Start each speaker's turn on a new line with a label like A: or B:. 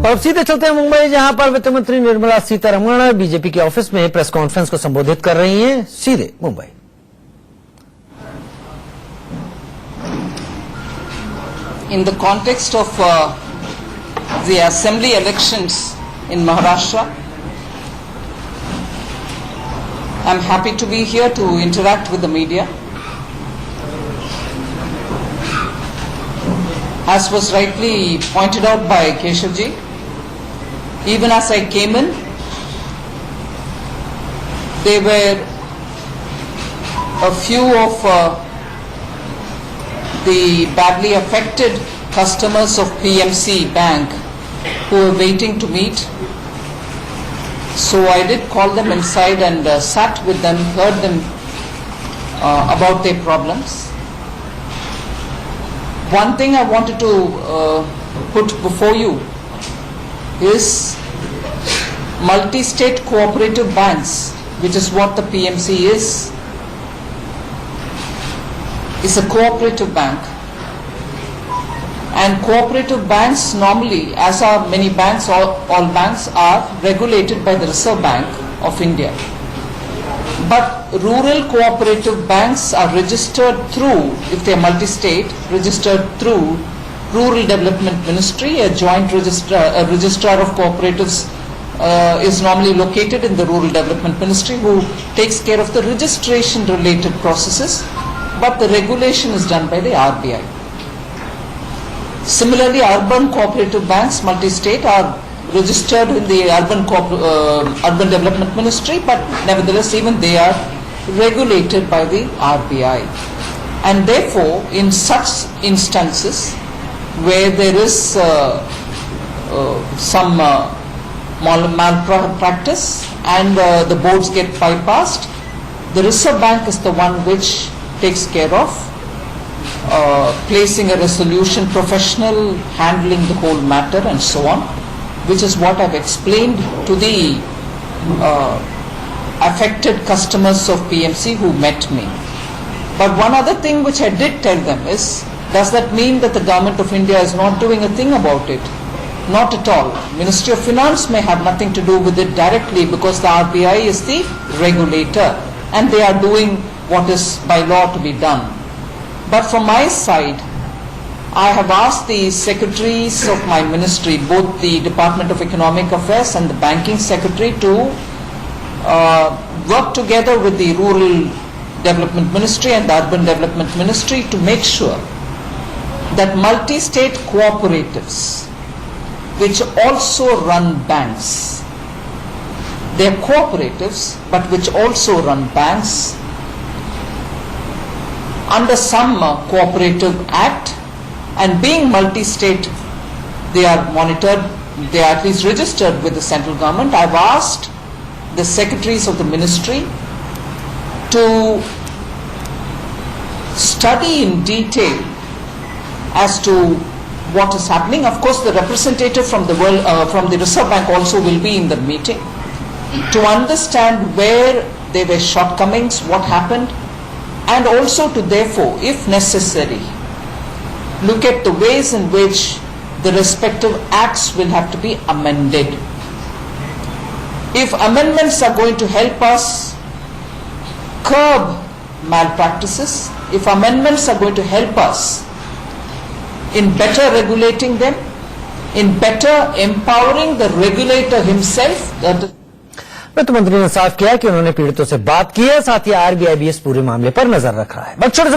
A: और सीधे चलते हैं मुंबई, जहां पर वित्त मंत्री निर्मला सीतारमण बीजेपी के ऑफिस में प्रेस कॉन्फ्रेंस को संबोधित कर रही हैं। सीधे Mumbai.
B: In the context of the assembly elections in Maharashtra, I'm happy to be here to interact with the media. As was rightly pointed out by Keshavji, even as I came in, there were a few of the badly affected customers of PMC Bank who were waiting to meet. So I did call them inside and sat with them, heard them about their problems. One thing I wanted to put before you is multi-state cooperative banks, which is what the PMC is a cooperative bank. And cooperative banks normally, as are many banks, all banks are regulated by the Reserve Bank of India. But rural cooperative banks are registered through, if they are multi-state, registered through Rural Development Ministry. A joint registrar of cooperatives is normally located in the Rural Development Ministry, who takes care of the registration related processes, but the regulation is done by the RBI. Similarly, urban cooperative banks, multi-state, are registered in the Urban Development Ministry, but nevertheless even they are regulated by the RBI. And therefore, in such instances where there is some malpractice and the boards get bypassed, the Reserve Bank is the one which takes care of placing a resolution, professional handling the whole matter and so on, which is what I've explained to the affected customers of PMC who met me. But one other thing which I did tell them is, does that mean that the government of India is not doing a thing about it? Not at all. Ministry of Finance may have nothing to do with it directly, because the RBI is the regulator and they are doing what is by law to be done. But from my side, I have asked the secretaries of my ministry, both the Department of Economic Affairs and the Banking Secretary, to work together with the Rural Development Ministry and the Urban Development Ministry to make sure that multi-state cooperatives, which also run banks, they are cooperatives but which also run banks, under some cooperative act, and being multi-state, they are monitored, they are at least registered with the central government. I've asked the secretaries of the ministry to study in detail as to what is happening. Of course, the representative from the Reserve Bank also will be in the meeting, to understand where there were shortcomings, what happened, and also to therefore, if necessary, look at the ways in which the respective acts will have to be amended. If amendments are going to help us curb malpractices, if amendments are going to help us in better regulating them, in better empowering the regulator himself,
A: वित्त मंत्री ने साफ किया कि उन्होंने पीड़ितों से बात की है, साथ ही आरबीआई भी इस पूरे मामले पर नजर रख रहा है।